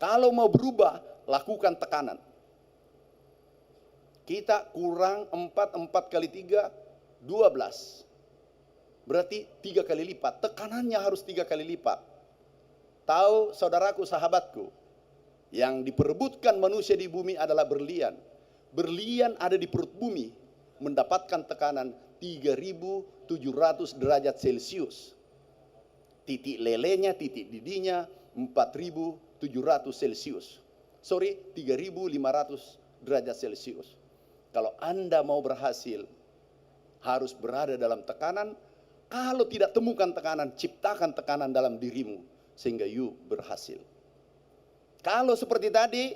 Kalau mau berubah, lakukan tekanan. Kita kurang 4 kali 3, 12. Berarti 3 kali lipat. Tekanannya harus 3 kali lipat. Tahu saudaraku, sahabatku, yang diperebutkan manusia di bumi adalah berlian. Berlian ada di perut bumi, mendapatkan tekanan 3.700 derajat Celcius. Titik lelenya, titik didinya 4.700 Celcius. 3.500 derajat Celcius. Kalau Anda mau berhasil, harus berada dalam tekanan. Kalau tidak temukan tekanan, ciptakan tekanan dalam dirimu, sehingga you berhasil. Kalau seperti tadi,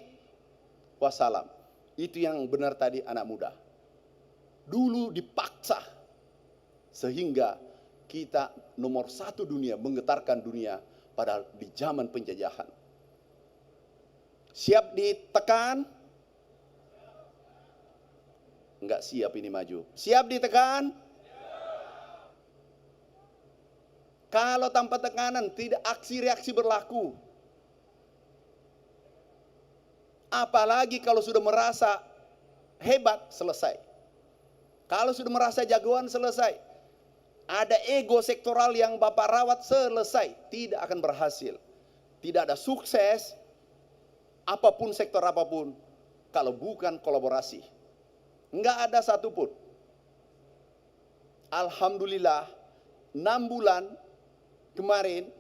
wassalam. Itu yang benar tadi anak muda. Dulu dipaksa, sehingga kita nomor 1 dunia, menggetarkan dunia, padahal di zaman penjajahan. Siap ditekan? Enggak siap ini maju. Siap ditekan? Kalau tanpa tekanan, tidak aksi reaksi berlaku. Apalagi kalau sudah merasa hebat, selesai. Kalau sudah merasa jagoan, selesai. Ada ego sektoral yang Bapak rawat, selesai. Tidak akan berhasil. Tidak ada sukses, apapun sektor apapun, kalau bukan kolaborasi. Enggak ada satupun. Alhamdulillah, 6 bulan kemarin,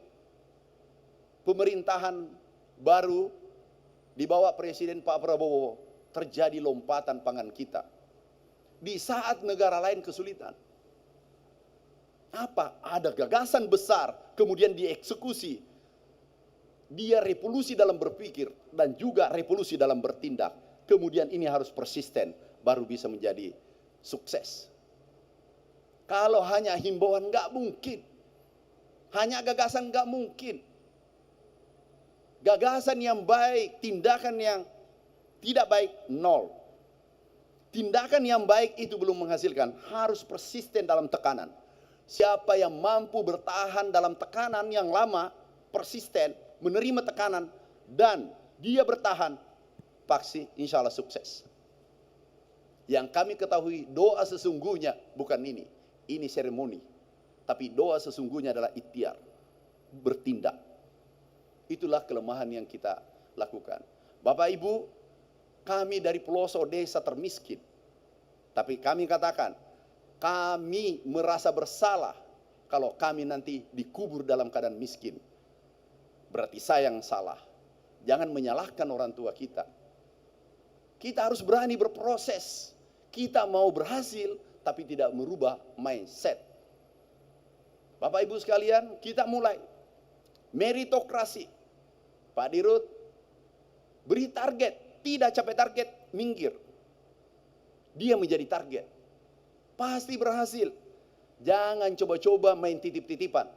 pemerintahan baru di bawah Presiden Pak Prabowo, terjadi lompatan pangan kita. Di saat negara lain kesulitan. Apa? Ada gagasan besar, kemudian dieksekusi. Dia revolusi dalam berpikir, dan juga revolusi dalam bertindak. Kemudian ini harus persisten, baru bisa menjadi sukses. Kalau hanya himbauan, nggak mungkin. Hanya gagasan, nggak mungkin. Gagasan yang baik, tindakan yang tidak baik, nol. Tindakan yang baik itu belum menghasilkan, harus persisten dalam tekanan. Siapa yang mampu bertahan dalam tekanan yang lama, persisten, menerima tekanan, dan dia bertahan, pasti insya Allah sukses. Yang kami ketahui, doa sesungguhnya bukan ini seremoni. Tapi doa sesungguhnya adalah ikhtiar, bertindak. Itulah kelemahan yang kita lakukan. Bapak Ibu, kami dari pelosok desa termiskin. Tapi kami katakan, kami merasa bersalah kalau kami nanti dikubur dalam keadaan miskin. Berarti saya yang salah. Jangan menyalahkan orang tua kita. Kita harus berani berproses. Kita mau berhasil, tapi tidak merubah mindset. Bapak Ibu sekalian, kita mulai. Meritokrasi. Pak Dirut, beri target. Tidak capai target, minggir. Dia menjadi target. Pasti berhasil. Jangan coba-coba main titip-titipan.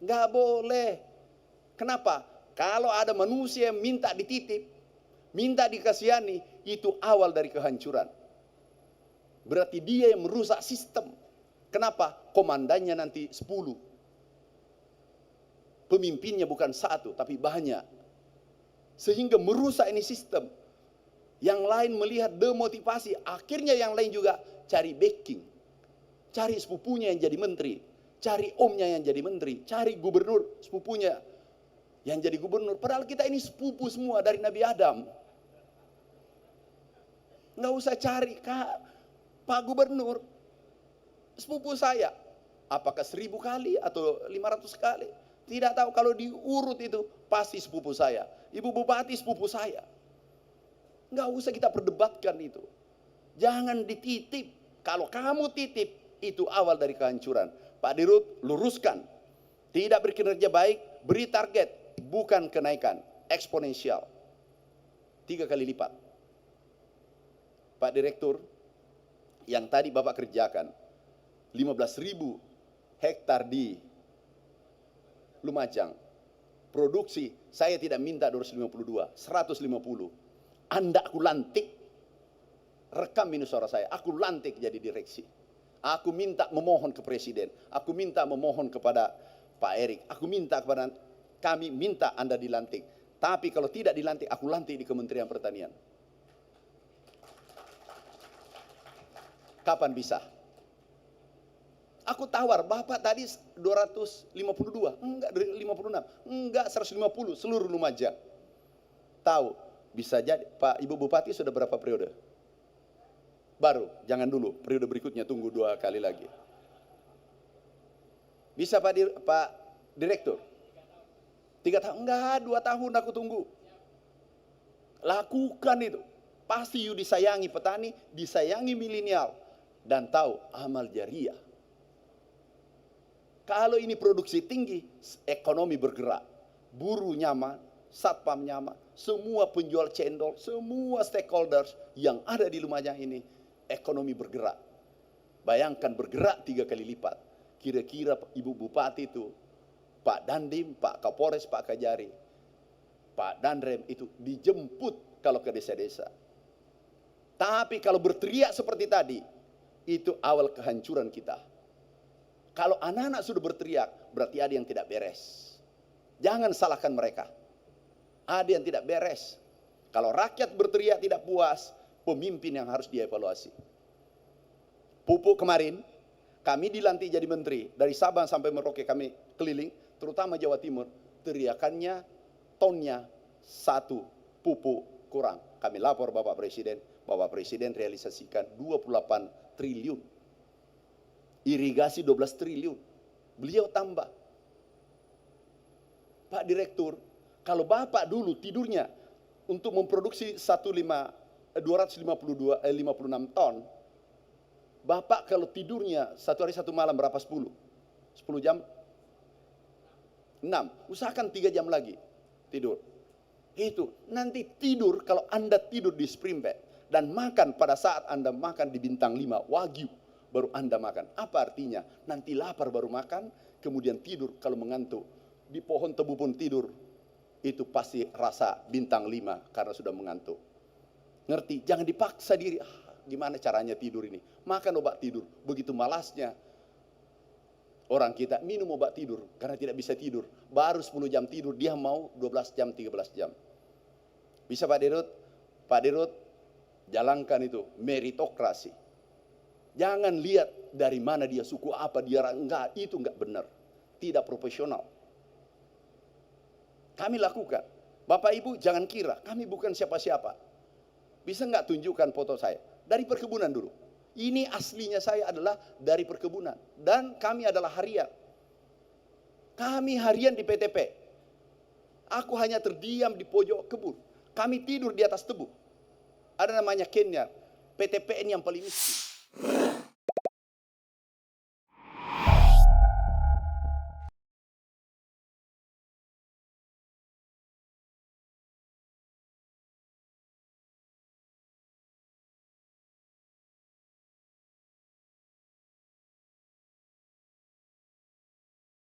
Nggak boleh. Kenapa? Kalau ada manusia yang minta dititip, minta dikasihani, itu awal dari kehancuran. Berarti dia yang merusak sistem. Kenapa? Komandannya nanti 10. Pemimpinnya bukan 1, tapi banyak. Sehingga merusak ini sistem. Yang lain melihat demotivasi. Akhirnya yang lain juga cari backing. Cari sepupunya yang jadi menteri. Cari omnya yang jadi menteri. Cari gubernur sepupunya yang jadi gubernur. Padahal kita ini sepupu semua dari Nabi Adam. Nggak usah cari, Pak Gubernur, sepupu saya. Apakah 1000 kali atau 500 kali? Tidak tahu, kalau diurut itu pasti sepupu saya. Ibu Bupati sepupu saya. Nggak usah kita perdebatkan itu. Jangan dititip. Kalau kamu titip, itu awal dari kehancuran. Pak Dirut, luruskan. Tidak berkinerja baik, beri target. Bukan kenaikan, eksponensial. 3 kali lipat. Pak Direktur, yang tadi Bapak kerjakan, 15.000 hektar di Lumajang. Produksi, saya tidak minta 252, 150. Anda aku lantik, rekam ini suara saya, aku lantik jadi direksi. Aku minta memohon ke Presiden, aku minta memohon kepada Pak Erik, aku minta kepada kami, minta Anda dilantik. Tapi kalau tidak dilantik, aku lantik di Kementerian Pertanian. Kapan bisa? Aku tawar, Bapak tadi 252, enggak 56, enggak 150 seluruh Lumajang. Tahu, bisa jadi Pak Ibu Bupati sudah berapa periode? Baru, jangan dulu, periode berikutnya tunggu 2 kali lagi. Bisa Pak Direktur? 3 tahun, enggak 2 tahun aku tunggu. Lakukan itu. Pasti you disayangi petani, disayangi milenial, dan tahu amal jariah. Kalau ini produksi tinggi, ekonomi bergerak, buruh nyaman, satpam nyaman, semua penjual cendol, semua stakeholders yang ada di Lumajang ini, ekonomi bergerak. Bayangkan bergerak 3 kali lipat. Kira-kira Ibu Bupati itu, Pak Dandim, Pak Kapolres, Pak Kajari, Pak Danrem itu dijemput kalau ke desa-desa. Tapi kalau berteriak seperti tadi, itu awal kehancuran kita. Kalau anak-anak sudah berteriak, berarti ada yang tidak beres. Jangan salahkan mereka. Ada yang tidak beres. Kalau rakyat berteriak tidak puas, pemimpin yang harus dievaluasi. Pupuk kemarin, kami dilantik jadi menteri. Dari Sabang sampai Merauke kami keliling, terutama Jawa Timur, teriakannya, tonnya 1 pupuk kurang. Kami lapor Bapak Presiden realisasikan 28 triliun. Irigasi 12 triliun. Beliau tambah. Pak Direktur, kalau Bapak dulu tidurnya untuk memproduksi 256 ton, Bapak kalau tidurnya 1 hari 1 malam berapa? 10 jam? 6. Usahakan 3 jam lagi tidur. Itu nanti tidur, kalau Anda tidur di spring bed dan makan pada saat Anda makan di bintang 5 Wagyu, baru Anda makan. Apa artinya? Nanti lapar baru makan, kemudian tidur kalau mengantuk. Di pohon tebu pun tidur. Itu pasti rasa bintang 5 karena sudah mengantuk. Ngerti? Jangan dipaksa diri. Gimana caranya tidur ini? Makan obat tidur. Begitu malasnya orang kita minum obat tidur karena tidak bisa tidur. Baru 10 jam tidur, dia mau 12 jam, 13 jam. Bisa Pak Dirut? Pak Dirut, jalankan itu meritokrasi. Jangan lihat dari mana dia, suku apa dia, enggak, itu enggak benar. Tidak profesional. Kami lakukan. Bapak Ibu jangan kira kami bukan siapa-siapa. Bisa enggak tunjukkan foto saya? Dari perkebunan dulu. Ini aslinya saya adalah dari perkebunan. Dan kami adalah harian. Kami harian di PTP. Aku hanya terdiam di pojok kebun. Kami tidur di atas tebu. Ada namanya Kenya, PTPN yang paling miskin.